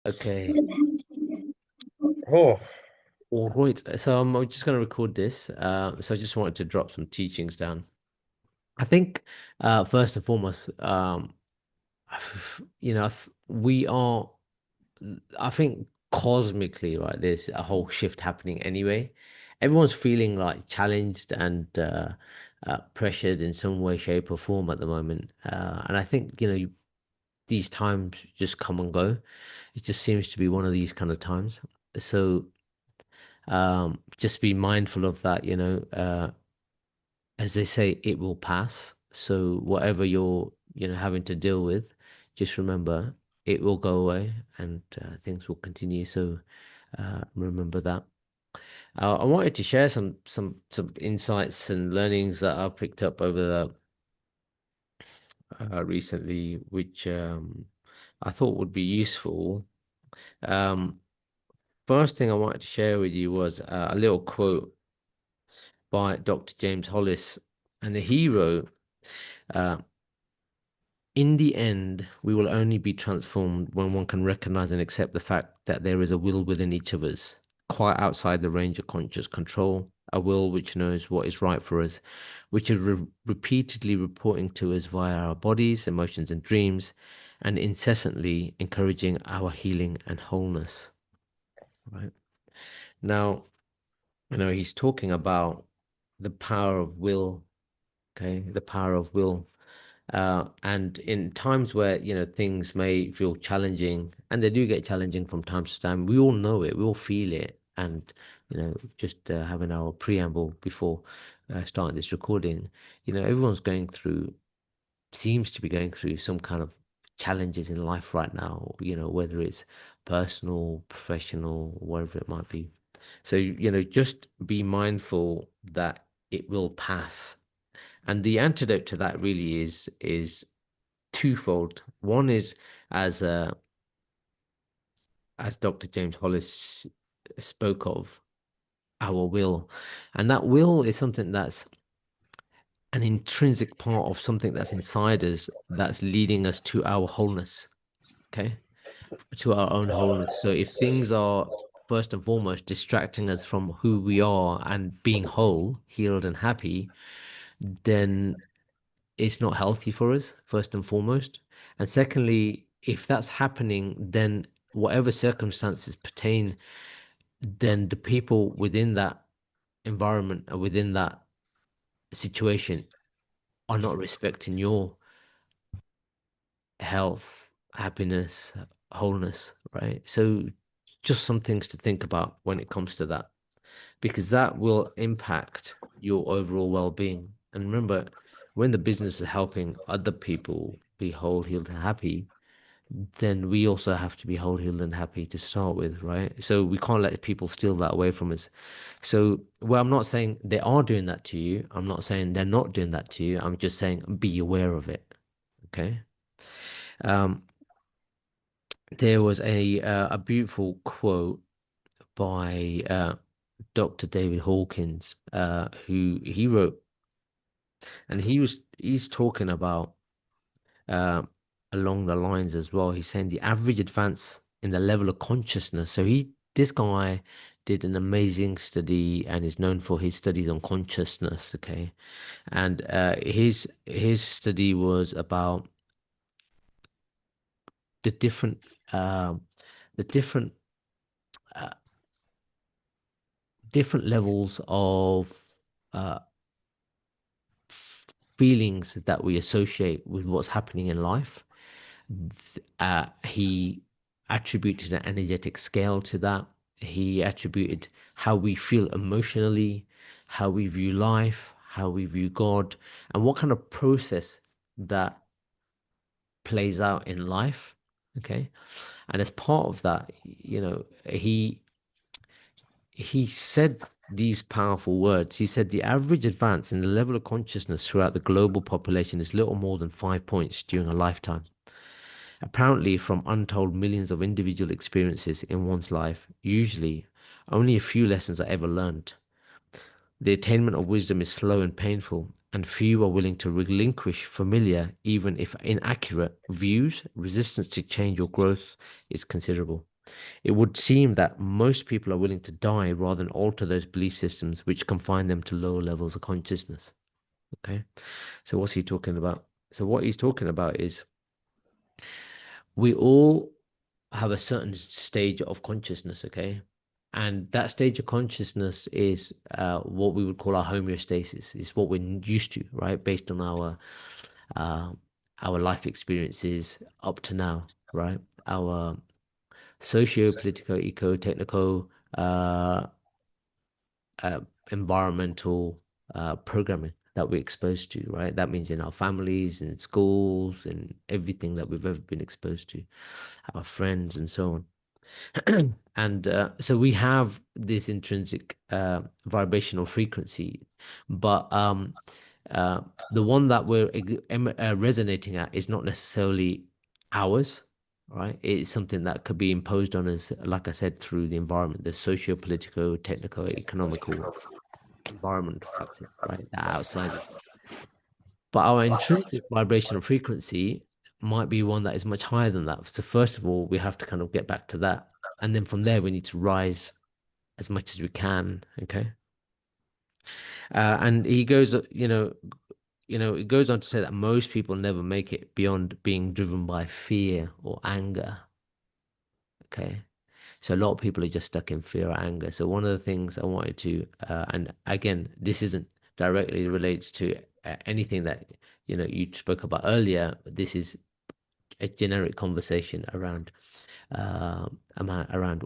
Okay. Oh, all right. So I'm just going to record this. So I just wanted to drop some teachings down. I think, first and foremost, we are, I think cosmically, right, there's a whole shift happening anyway. Everyone's feeling like challenged and pressured in some way, shape, or form at the moment. And I think, these times just come and go. It just seems to be one of these kind of times. So just be mindful of that, as they say, it will pass. So whatever you're, having to deal with, just remember it will go away and things will continue. So remember that. I wanted to share some insights and learnings that I've picked up over the recently, which I thought would be useful. Um, First thing I wanted to share with you was a little quote by Dr. James Hollis, and he wrote, uh, "In the end, we will only be transformed when one can recognize and accept the fact that there is a will within each of us, quite outside the range of conscious control, a will which knows what is right for us, which is repeatedly reporting to us via our bodies, emotions, and dreams, and incessantly encouraging our healing and wholeness." Right now, he's talking about the power of will. Okay, the power of will. And in times where, things may feel challenging, and they do get challenging from time to time, we all know it, we all feel it. And, just having our preamble before starting this recording, everyone's going through, seems to be going through some kind of challenges in life right now, whether it's personal, professional, whatever it might be. So, just be mindful that it will pass. And the antidote to that really is twofold. One is, as as Dr. James Hollis spoke of, our will. And that will is something that's an intrinsic part of something that's inside us that's leading us to our wholeness. Okay. To our own wholeness. So if things are first and foremost distracting us from who we are and being whole, healed, and happy, then it's not healthy for us, first and foremost. And secondly, if that's happening, then whatever circumstances pertain, then the people within that environment or within that situation are not respecting your health, happiness, wholeness, right? So just some things to think about when it comes to that, because that will impact your overall well-being. And remember, when the business is helping other people be whole, healed, and happy, then we also have to be whole, healed, and happy to start with, right? So we can't let people steal that away from us. So, well, I'm not saying they are doing that to you. I'm not saying they're not doing that to you. I'm just saying be aware of it. Okay. Um, there was a beautiful quote by Dr. David Hawkins, who he wrote, and he's talking about uh, along the lines as well. He's saying the average advance in the level of consciousness. So this guy did an amazing study and is known for his studies on consciousness. Okay, and his study was about the different um, the uh, different levels of uh, feelings that we associate with what's happening in life. He attributed an energetic scale to that. He attributed how we feel emotionally, how we view life, how we view God, and what kind of process that plays out in life. Okay. And as part of that, he said these powerful words. He said the average advance in the level of consciousness throughout the global population is little more than 5 points during a lifetime. Apparently, from untold millions of individual experiences in one's life, usually only a few lessons are ever learned. The attainment of wisdom is slow and painful, and few are willing to relinquish familiar, even if inaccurate, views. Resistance to change or growth is considerable. it would seem that most people are willing to die rather than alter those belief systems, which confine them to lower levels of consciousness. Okay, so what's he talking about? So what he's talking about is we all have a certain stage of consciousness, okay? And that stage of consciousness is what we would call our homeostasis. It's what we're used to, right? Based on uh, our life experiences up to now, right? Our socio-political, eco-technical, environmental programming that we're exposed to, right? That means in our families and schools and everything that we've ever been exposed to, our friends and so on. And so we have this intrinsic vibrational frequency, but the one that we're resonating at is not necessarily ours, right? It's something that could be imposed on us, like I said, through the environment, the socio-political, technical, economical, environmental factors, right? That are outside us. But our intrinsic vibrational frequency might be one that is much higher than that. So first of all, we have to kind of get back to that. And then from there, we need to rise as much as we can. Okay. And he goes, it goes on to say that most people never make it beyond being driven by fear or anger. Okay. So a lot of people are just stuck in fear or anger. So one of the things I wanted to, and again, this isn't directly relates to anything that, you spoke about earlier. This is a generic conversation around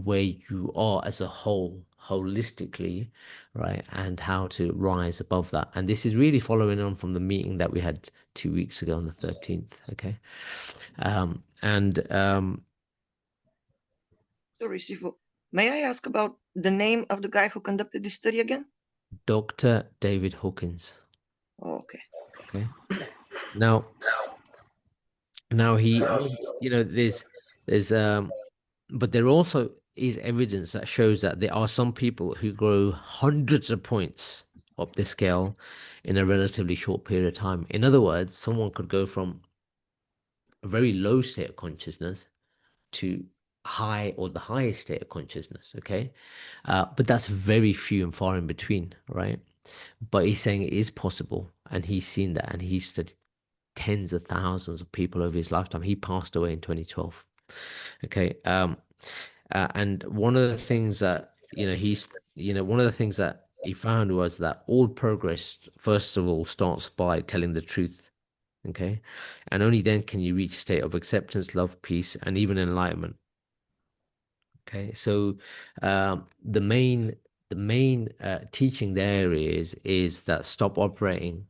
where you are as a whole, holistically, right, and how to rise above that. And this is really following on from the meeting that we had 2 weeks ago on the 13th. Okay. Sorry, Sifu. May I ask about the name of the guy who conducted this study again? Dr. David Hawkins. Oh, okay. Okay. Now he, there's but there also is evidence that shows that there are some people who grow hundreds of points up the scale in a relatively short period of time. In other words, someone could go from a very low state of consciousness to high or the highest state of consciousness. Okay. But that's very few and far in between, right? But he's saying it is possible, and he's seen that, and he's studied tens of thousands of people over his lifetime. He passed away in 2012. Okay. And one of the things that, one of the things that he found was that all progress, first of all, starts by telling the truth. Okay. And only then can you reach a state of acceptance, love, peace, and even enlightenment. Okay. So the main teaching there is that stop operating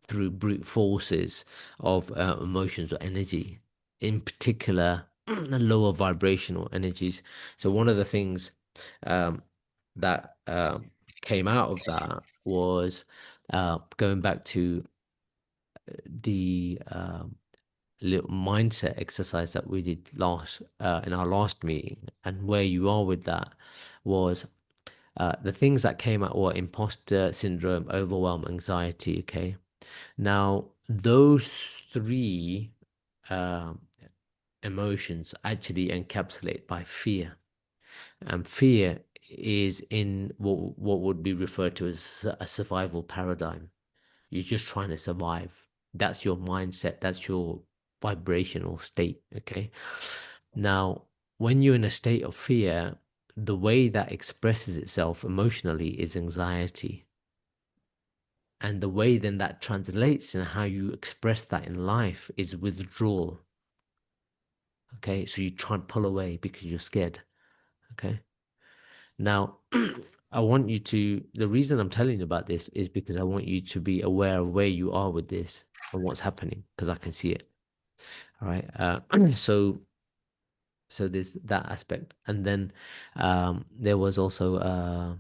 through brute forces of emotions or energy, in particular the lower vibrational energies. So one of the things that came out of that was going back to the little mindset exercise that we did last in our last meeting, and where you are with that was the things that came out were imposter syndrome, overwhelm, anxiety. Okay. Now, those three emotions actually encapsulate by fear. And fear is in what would be referred to as a survival paradigm. You're just trying to survive. That's your mindset. That's your vibrational state. Okay. Now, when you're in a state of fear, the way that expresses itself emotionally is anxiety. And the way then that translates and how you express that in life is withdrawal. Okay, so you try and pull away because you're scared. Okay. Now, the reason I'm telling you about this is because I want you to be aware of where you are with this and what's happening, because I can see it. All right. So there's that aspect. And then there was also a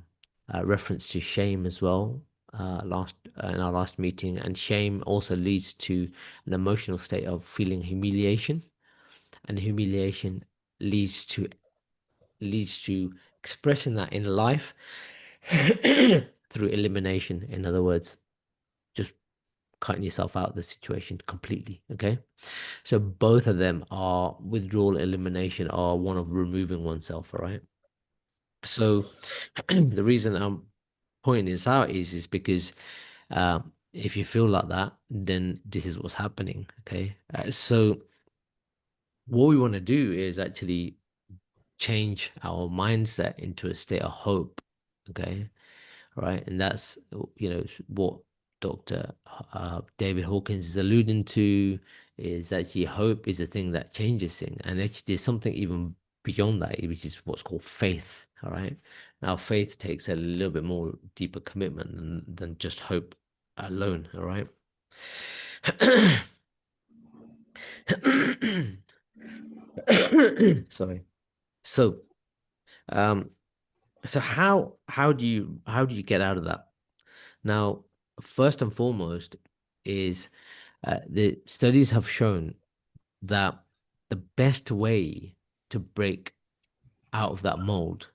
reference to shame as well in our last meeting. And shame also leads to an emotional state of feeling humiliation, and humiliation leads to expressing that in life through elimination. In other words, just cutting yourself out of the situation completely. Okay, so both of them are withdrawal, elimination, are one of removing oneself. All right. So the reason I'm pointing this out is because if you feel like that, then this is what's happening. Okay, so what we want to do is actually change our mindset into a state of hope. Okay, right, and that's what Dr. David Hawkins is alluding to, is actually hope is a thing that changes things, and actually there's something even beyond that, which is what's called faith. All right, now faith takes a little bit more deeper commitment than just hope alone. All right. Sorry. So so how do you get out of that? Now, first and foremost is the studies have shown that the best way to break out of that mold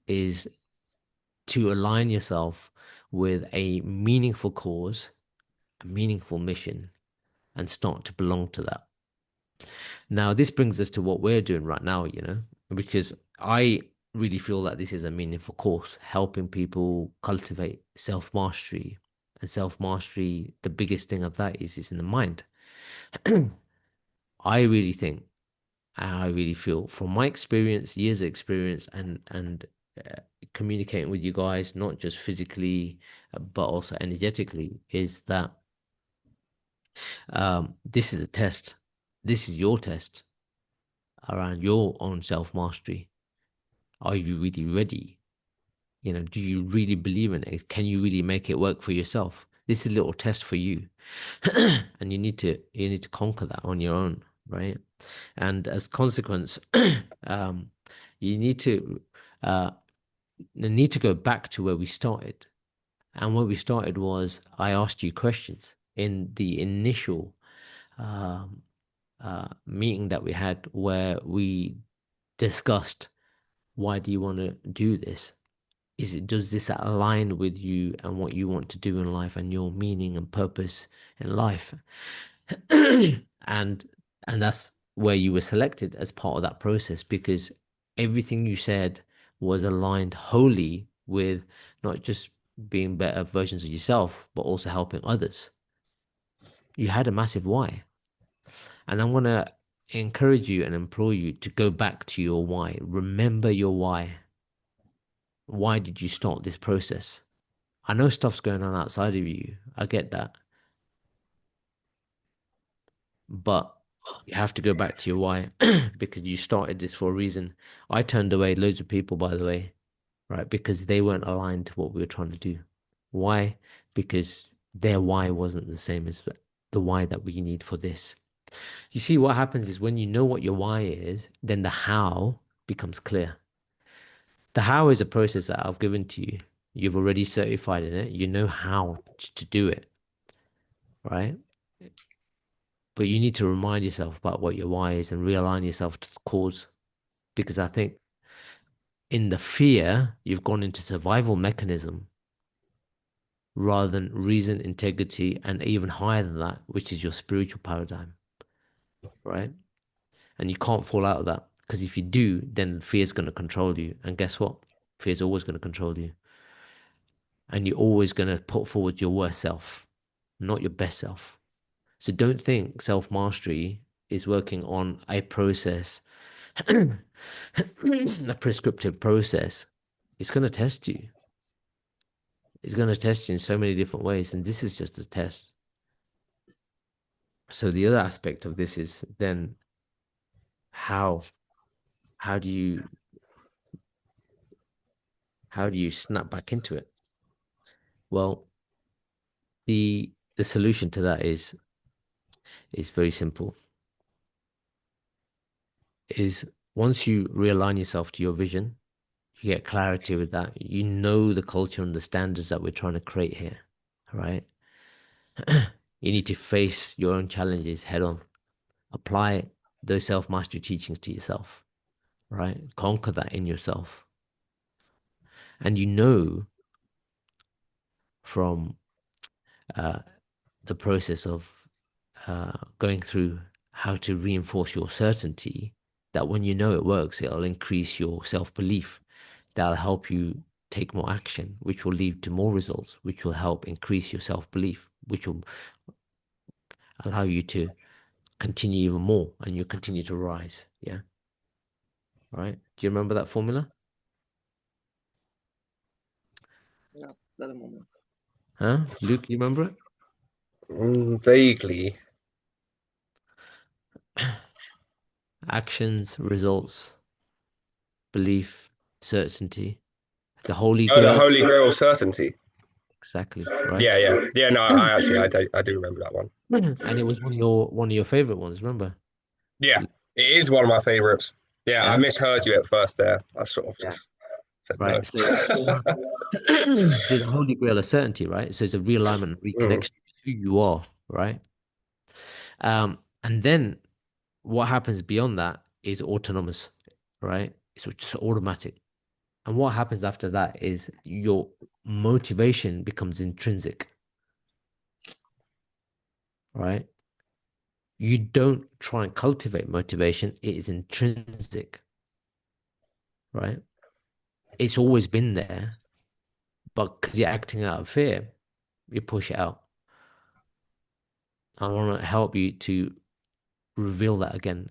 is to align yourself with a meaningful cause, a meaningful mission, and start to belong to that. Now, this brings us to what we're doing right now, because I really feel that this is a meaningful course, helping people cultivate self-mastery. And self-mastery, the biggest thing of that is in the mind. I really think, and I really feel from my experience, years of experience, and communicating with you guys, not just physically, but also energetically, is that this is a test. This is your test around your own self-mastery. Are you really ready? Do you really believe in it? Can you really make it work for yourself? This is a little test for you. And you need to conquer that on your own, right? And as consequence, you need to go back to where we started. And where we started was, I asked you questions in the initial meeting that we had, where we discussed, why do you want to do this? Does this align with you and what you want to do in life and your meaning and purpose in life? and that's where you were selected as part of that process, because everything you said was aligned wholly with not just being better versions of yourself, but also helping others. You had a massive why. And I'm going to encourage you and implore you to go back to your why. Remember your why. Why did you start this process? I know stuff's going on outside of you. I get that. But you have to go back to your why, because you started this for a reason. I turned away loads of people, by the way, right? Because they weren't aligned to what we were trying to do. Why? Because their why wasn't the same as the why that we need for this. You see, what happens is when you know what your why is, then the how becomes clear. The how is a process that I've given to you. You've already certified in it. You know how to do it, right? But you need to remind yourself about what your why is and realign yourself to the cause. Because I think in the fear, you've gone into survival mechanism rather than reason, integrity, and even higher than that, which is your spiritual paradigm, right? And you can't fall out of that, because if you do, then fear is going to control you. And guess what? Fear is always going to control you. And you're always going to put forward your worst self, not your best self. So don't think self-mastery is working on a process, a prescriptive process. It's going to test you. It's going to test you in so many different ways. And this is just a test. So the other aspect of this is then how do you snap back into it? Well, the solution to that is very simple. Is once you realign yourself to your vision, you get clarity with that. You know the culture and the standards that we're trying to create here, right? You need to face your own challenges head on. Apply those self-mastery teachings to yourself, right? Conquer that in yourself. And you know from the process of going through how to reinforce your certainty, that when you know it works, it'll increase your self-belief. That'll help you take more action, which will lead to more results, which will help increase your self-belief, which will allow you to continue even more, and you continue to rise. Yeah. All right. Do you remember that formula? No, not a moment. Huh? Luke, you remember it? Vaguely. Actions, results, belief, certainty. The Holy Oh, the Grail. Holy Grail of certainty. Exactly. Right. Yeah. No, I do remember that one. And it was one of your favorite ones, remember? Yeah, it is one of my favorites. Yeah, Yeah. I misheard you at first there. I sort of Yeah. just said Right. no. So the Holy Grail of certainty, right? So it's a realignment and reconnection to who you are, right? And then what happens beyond that is autonomous, right? It's just automatic. And what happens after that is your motivation becomes intrinsic, right? You don't try and cultivate motivation, it is intrinsic, right? It's always been there, but because you're acting out of fear, you push it out. I want to help you to reveal that again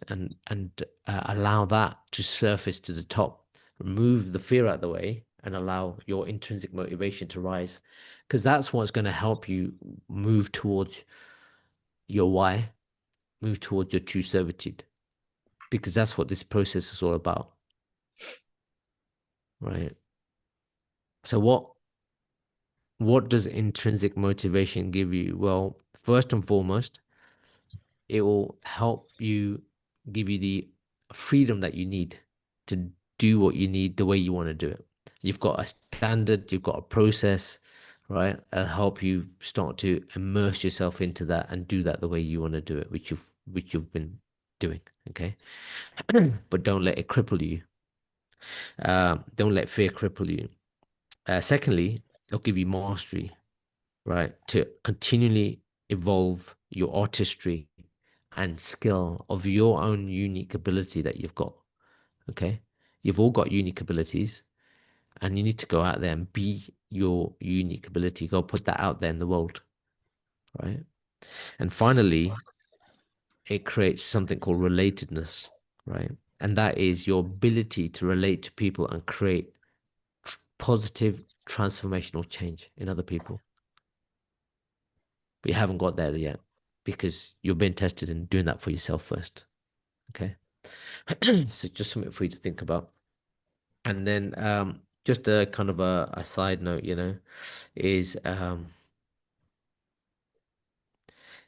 and allow that to surface to the top. Remove the fear out of the way and allow your intrinsic motivation to rise, because that's what's going to help you move towards your why, move towards your true servitude, because that's what this process is all about, right? So what does intrinsic motivation give you? Well, first and foremost, it will help you, give you the freedom that you need to do what you need the way you want to do it. You've got a standard, you've got a process, right? It'll help you start to immerse yourself into that and do that the way you want to do it, which you've been doing, okay? But don't let it cripple you. Don't let fear cripple you. Secondly, it'll give you mastery, right? To continually evolve your artistry and skill of your own unique ability that you've got. Okay. You've all got unique abilities, and you need to go out there and be your unique ability. Go put that out there in the world. Right. And finally, it creates something called relatedness. Right. And that is your ability to relate to people and create positive transformational change in other people. But you haven't got there yet, because you're being tested in doing that for yourself first. Okay. So just something for you to think about. And then just a kind of a side note, is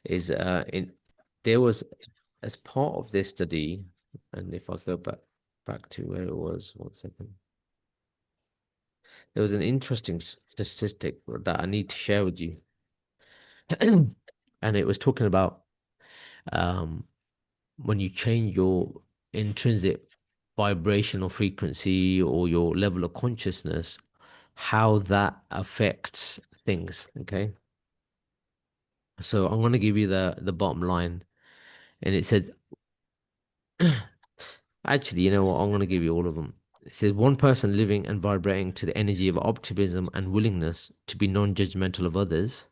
in there was, as part of this study, and if I go back to where it was, 1 second, there was an interesting statistic that I need to share with you. And it was talking about when you change your intrinsic vibrational frequency or your level of consciousness, how that affects things. Okay. So I'm going to give you the bottom line. And it says, actually, you know what? I'm going to give you all of them. It says, one person living and vibrating to the energy of optimism and willingness to be non-judgmental of others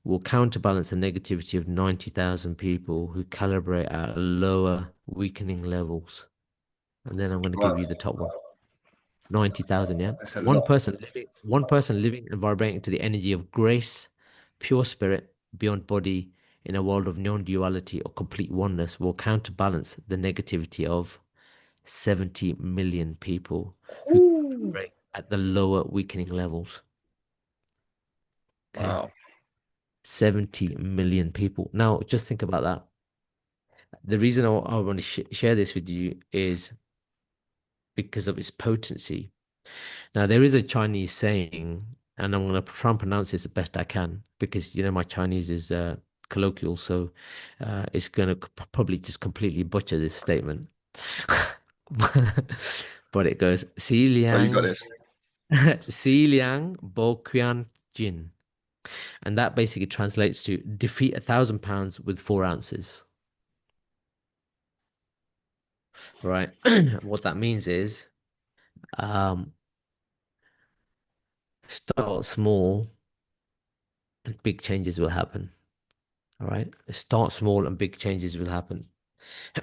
will counterbalance the negativity of 90,000 people who calibrate at lower weakening levels. And then I'm going to give you the top one. 90,000, yeah? That's a One lot. person living and vibrating to the energy of grace, pure spirit, beyond body, in a world of non-duality or complete oneness will counterbalance the negativity of 70 million people who vibrate at the lower weakening levels. Okay. Wow. 70 million people. Now, just think about that. The reason I want to share this with you is because of its potency. Now, there is a Chinese saying, and I'm going to try and pronounce this the best I can, because, my Chinese is colloquial, so it's going to probably just completely butcher this statement. But it goes, Oh, you got this. 𝗙𝗲𝗲𝗹𝗶𝗫 Jin. And that basically translates to defeat 1,000 pounds with 4 ounces. Right? What that means is start small and big changes will happen. All right? Start small and big changes will happen.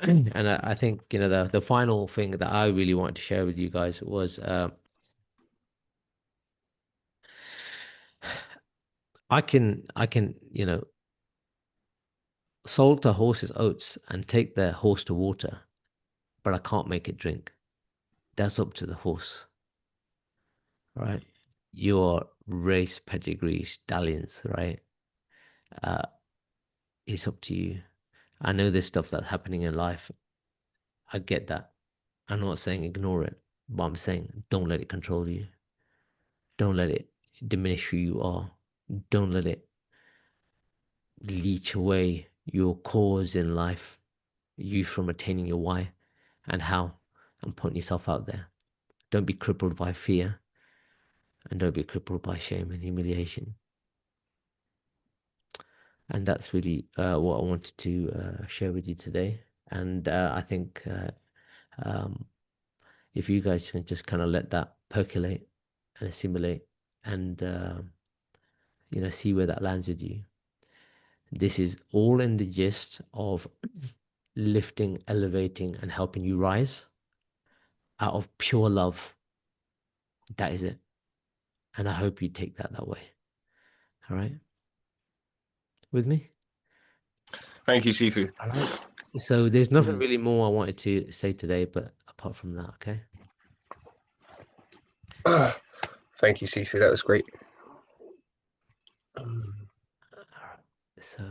And I think, you know, the final thing that I really wanted to share with you guys was I can, you know, salt a horse's oats and take the horse to water, but I can't make it drink. That's up to the horse. Right? Your race pedigree stallions, right? It's up to you. I know there's stuff that's happening in life. I get that. I'm not saying ignore it, but I'm saying don't let it control you. Don't let it diminish who you are. Don't let it leech away your cause in life, you from attaining your why and how, and putting yourself out there. Don't be crippled by fear, and don't be crippled by shame and humiliation. And that's really what I wanted to share with you today. And I think if you guys can just kind of let that percolate and assimilate and you know, see where that lands with you. This is all in the gist of lifting, elevating, and helping you rise out of pure love. That is it. And I hope you take that way. All right? With me? Thank you, Sifu. All right. So there's nothing really more I wanted to say today, but apart from that, okay? Thank you, Sifu. That was great. All right. So